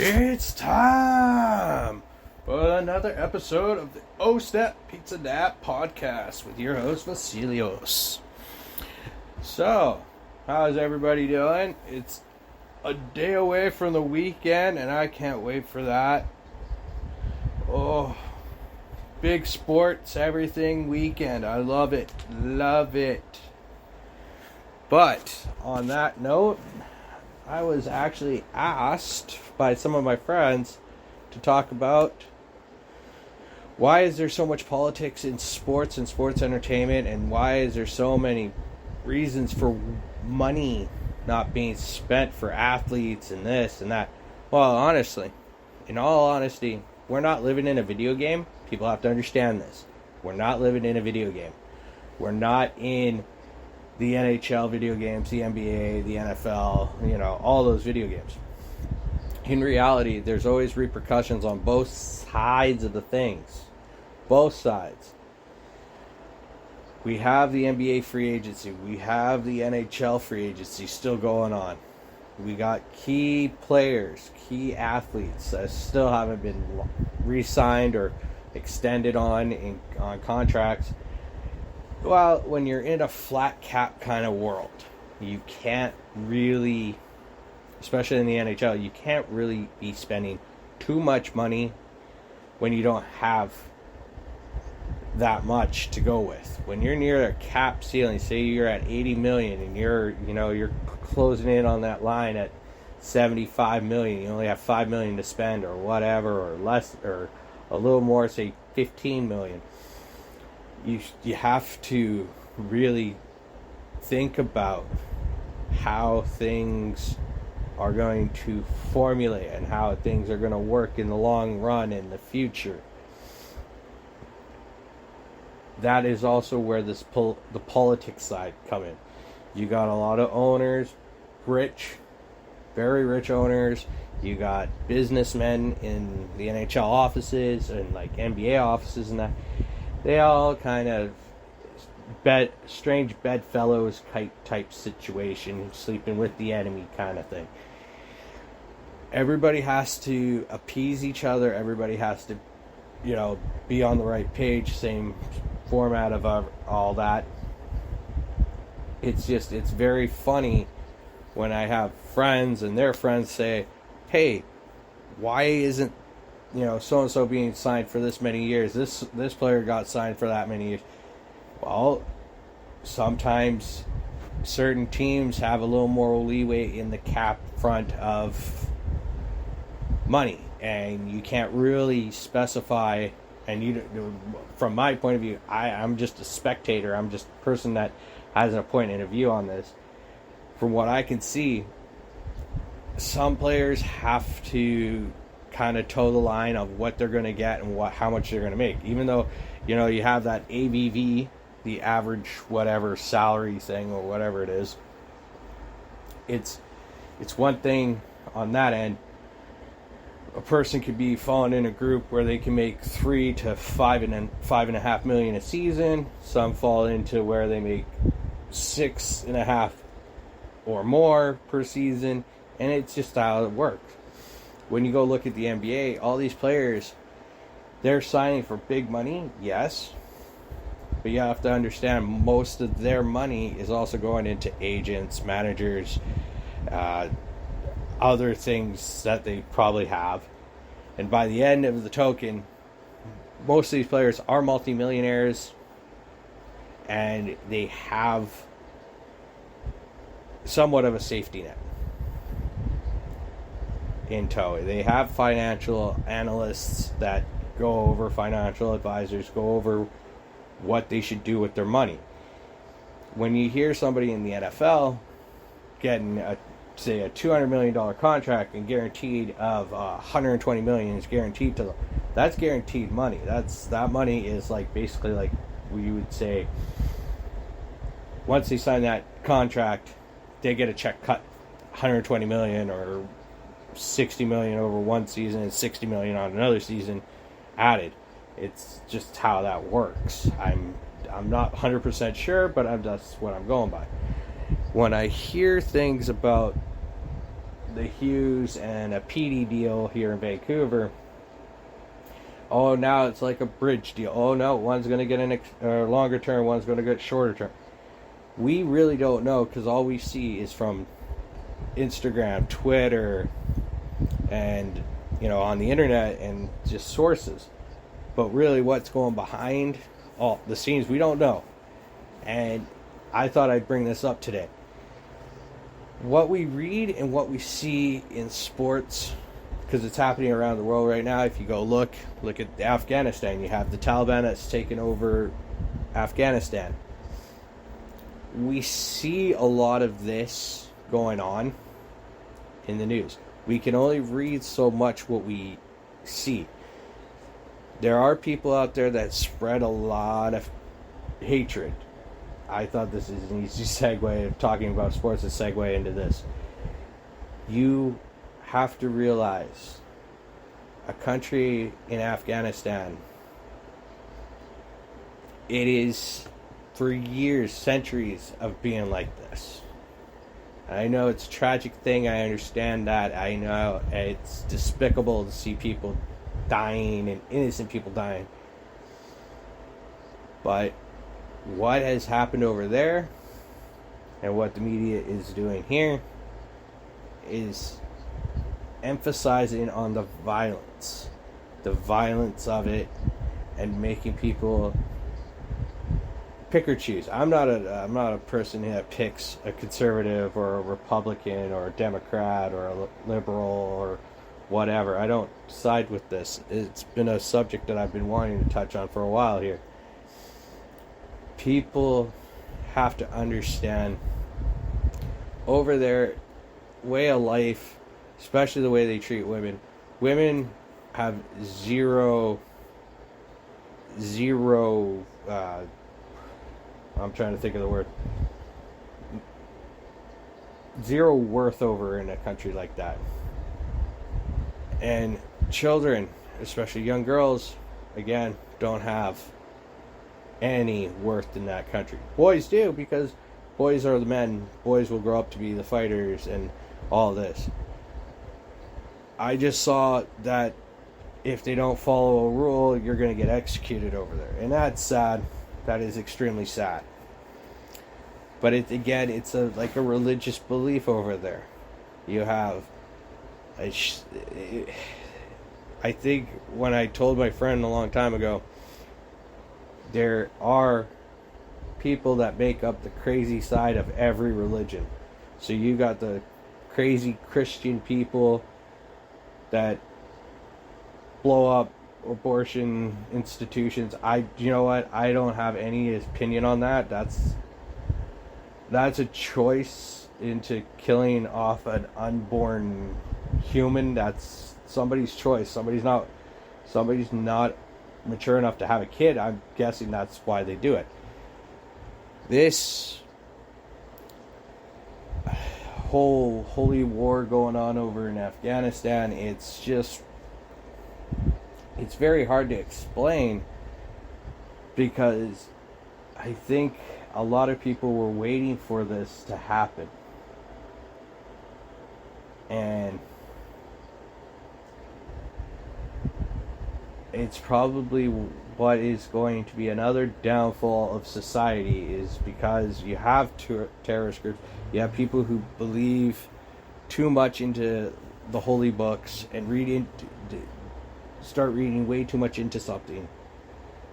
It's time for another episode of the O-Step Pizza Nap podcast with your host, Vasilios. So, how's everybody doing? It's a day away from the weekend, and I can't wait for that. Oh, big sports, everything weekend. I love it. Love it. But, on that note, I was actually asked by some of my friends to talk about why is there so much politics in sports and sports entertainment, and why is there so many reasons for money not being spent for athletes and this and that. Well, honestly, in all honesty, we're not living in a video game. People have to understand this. We're not living in a video game. We're not in the NHL video games, the NBA, the NFL, all those video games. In reality, there's always repercussions on both sides of the things. Both sides. We have the NBA free agency. We have the NHL free agency still going on. We got key players, key athletes that still haven't been re-signed or extended on contracts. Well, when you're in a flat cap kind of world, you can't really, especially in the NHL, you can't really be spending too much money when you don't have that much to go with. When you're near a cap ceiling, say you're at 80 million and you're closing in on that line at 75 million, you only have 5 million to spend or whatever, or less, or a little more, say 15 million. You have to really think about how things are going to formulate and how things are going to work in the long run in the future. That is also where the politics side come in. You got a lot of owners, rich, very rich owners. You got businessmen in the NHL offices and like NBA offices and that. They all kind of strange bedfellows type situation, sleeping with the enemy kind of thing. Everybody has to appease each other. Everybody has to, be on the right page, same format of all that. It's very funny when I have friends and their friends say, hey, why isn't so-and-so being signed for this many years? This player got signed for that many years. Well, sometimes certain teams have a little more leeway in the cap front of money, and you can't really specify. And from my point of view, I'm just a spectator. I'm just a person that has a point of view on this. From what I can see, some players have to kind of toe the line of what they're going to get and how much they're going to make. Even though, you have that ABV, the average whatever salary thing or whatever it is. It's one thing on that end. A person could be falling in a group where they can make 3 to 5.5 million a season. Some fall into where they make 6.5 or more per season, and it's just how it works. When you go look at the NBA, all these players, they're signing for big money, yes. But you have to understand, most of their money is also going into agents, managers, other things that they probably have. And by the end of the token, most of these players are multimillionaires, and they have somewhat of a safety net in tow. They have financial analysts that go over, financial advisors go over what they should do with their money. When you hear somebody in the NFL getting a $200 million contract and guaranteed of $120 million is guaranteed to them, that's guaranteed money. That money is like basically like we would say, once they sign that contract, they get a check cut, $120 million or $60 million over one season and $60 million on another season added. It's just how that works. I'm not 100% sure, but that's what I'm going by. When I hear things about the Hughes and a PD deal here in Vancouver. Oh, now it's like a bridge deal. Oh no, one's going to get a longer term, one's going to get shorter term. We really don't know, because all we see is from Instagram, Twitter, and on the internet, and just sources. But really, what's going behind all the scenes, we don't know. And I thought I'd bring this up today. What we read and what we see in sports, because it's happening around the world right now. If you go look at Afghanistan, you have the Taliban that's taken over Afghanistan. We see a lot of this going on in the news. We can only read so much what we see. There are people out there that spread a lot of hatred. I thought this is an easy segue of talking about sports to segue into this. You have to realize a country in Afghanistan, it is for years, centuries of being like this. I know it's a tragic thing. I understand that. I know it's despicable to see people dying and innocent people dying. But what has happened over there and what the media is doing here is emphasizing on the violence of it, and making people pick or choose. I'm not a person that picks a conservative or a Republican or a Democrat or a liberal or whatever. I don't side with this. It's been a subject that I've been wanting to touch on for a while here. People have to understand over their way of life, especially the way they treat women. Women have zero I'm trying to think of the word. Zero worth over in a country like that. And children, especially young girls, again, don't have any worth in that country. Boys do, because boys are the men. Boys will grow up to be the fighters and all this. I just saw that if they don't follow a rule, you're going to get executed over there. And that's sad. That is extremely sad. But it's like a religious belief over there. You have I think when I told my friend a long time ago, there are people that make up the crazy side of every religion. So you got the crazy Christian people that blow up abortion institutions. You know what? I don't have any opinion on that. That's a choice into killing off an unborn human. That's somebody's choice. Somebody's not mature enough to have a kid. I'm guessing that's why they do it. This whole holy war going on over in Afghanistan, it's very hard to explain, because I think a lot of people were waiting for this to happen. And it's probably what is going to be another downfall of society, is because you have terrorist groups, you have people who believe too much into the holy books and start reading way too much into something.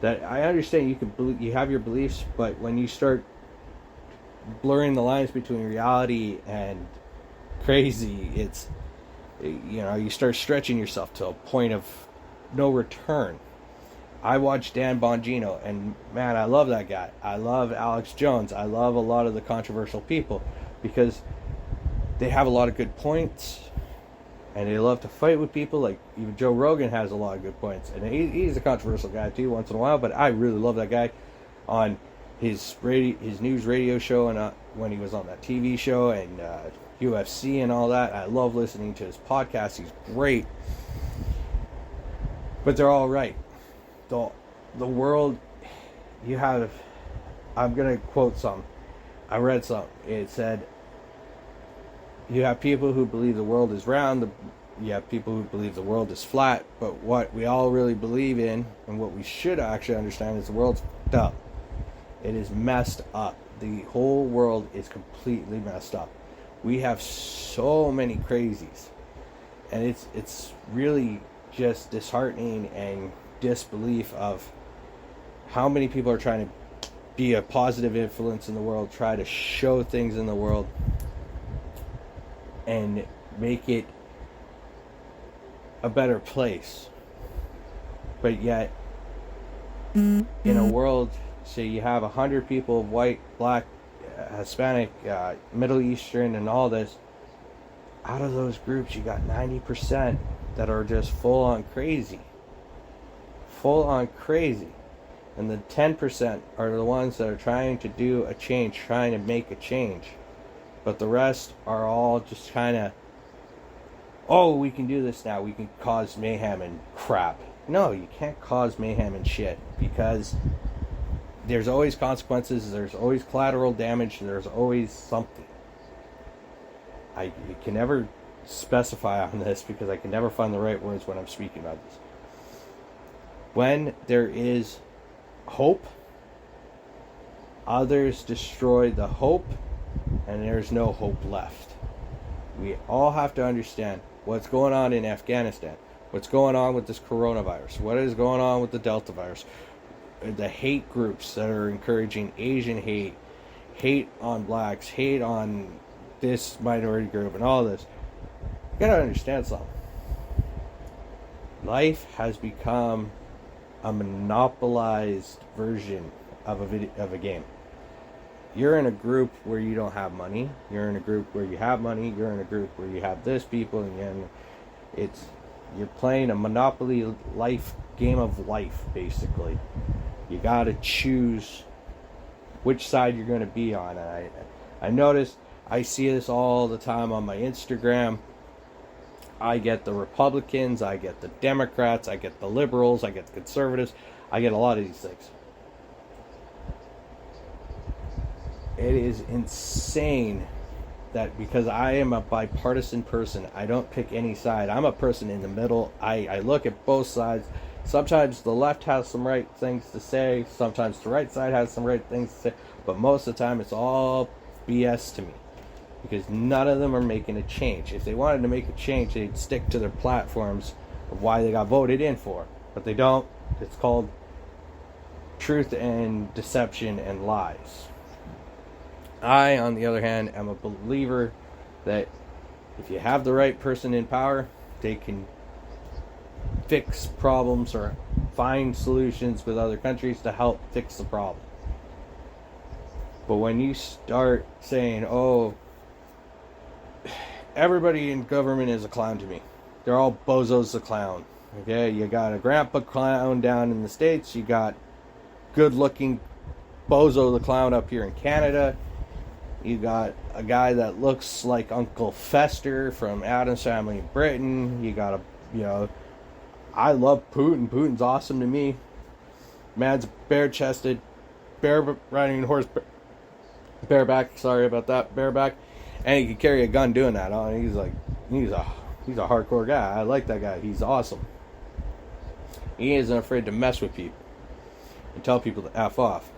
That I understand you have your beliefs, but when you start blurring the lines between reality and crazy, you start stretching yourself to a point of no return. I watched Dan Bongino, and man, I love that guy. I love Alex Jones. I love a lot of the controversial people, because they have a lot of good points, and they love to fight with people. Like even Joe Rogan has a lot of good points, and he's a controversial guy too once in a while. But I really love that guy on his news radio show, and when he was on that TV show and UFC and all that. I love listening to his podcast. He's great. But they're all right. The world, I'm going to quote some. I read some. It said, You have people who believe the world is round. You have people who believe the world is flat. But what we all really believe in, and what we should actually understand, is the world's fucked up. It is messed up. The whole world is completely messed up. We have so many crazies, and it's really just disheartening and disbelief of how many people are trying to be a positive influence in the world, try to show things in the world, and make it a better place. But yet, in a world, say you have 100 people, white, black, Hispanic, Middle Eastern, and all this, out of those groups, you got 90% that are just full on crazy. Full on crazy. And the 10% are the ones that are trying to do a change, trying to make a change. But the rest are all just kind of, oh, we can do this now. We can cause mayhem and crap. No, you can't cause mayhem and shit, because there's always consequences. There's always collateral damage. There's always something. You can never specify on this because I can never find the right words when I'm speaking about this. When there is hope, others destroy the hope, and there's no hope left. We all have to understand what's going on in Afghanistan, what's going on with this coronavirus, what is going on with the Delta virus, the hate groups that are encouraging Asian hate, hate on blacks, hate on this minority group, and all this. You gotta understand something. Life has become a monopolized version of a game. You're in a group where you don't have money. You're in a group where you have money. You're in a group where you have this people, and you're playing a monopoly game of life, basically. You gotta choose which side you're going to be on. And I notice, I see this all the time on my Instagram. I get the Republicans, I get the Democrats, I get the liberals, I get the conservatives, I get a lot of these things. It is insane that, because I am a bipartisan person, I don't pick any side. I'm a person in the middle. I look at both sides. Sometimes the left has some right things to say, sometimes the right side has some right things to say, but most of the time it's all BS to me, because none of them are making a change. If they wanted to make a change, they'd stick to their platforms of why they got voted in for, but they don't. It's called truth and deception and lies. I, on the other hand, am a believer that if you have the right person in power, they can fix problems or find solutions with other countries to help fix the problem. But when you start saying, oh, everybody in government is a clown to me, they're all bozos a clown. Okay, you got a grandpa clown down in the States, you got good looking bozo the clown up here in Canada, you got a guy that looks like Uncle Fester from Addams Family in Britain, you got I love Putin. Putin's awesome to me. Man's bare-chested, riding a horse, bareback. Sorry about that, bareback. And he can carry a gun doing that. He's a hardcore guy. I like that guy. He's awesome. He isn't afraid to mess with people and tell people to F off.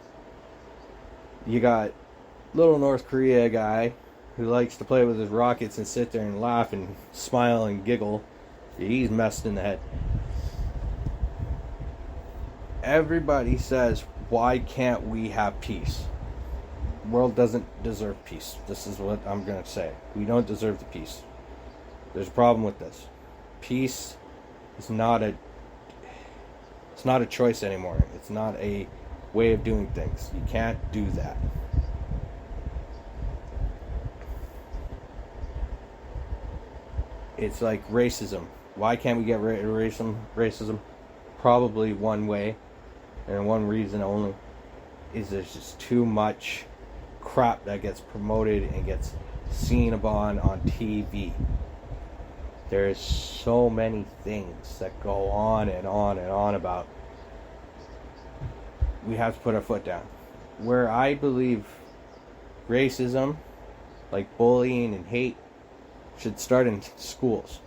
You got little North Korea guy who likes to play with his rockets and sit there and laugh and smile and giggle. He's messed in the head. Everybody says, why can't we have peace? The world doesn't deserve peace. This is what I'm going to say. We don't deserve the peace. There's a problem with this. Peace is not a choice anymore. It's not a way of doing things. You can't do that. It's like racism. Why can't we get rid of racism? Probably one way, and one reason only, is there's just too much crap that gets promoted and gets seen upon on TV. There's so many things that go on and on and on about. We have to put our foot down. Where I believe racism, like bullying and hate, should start in schools.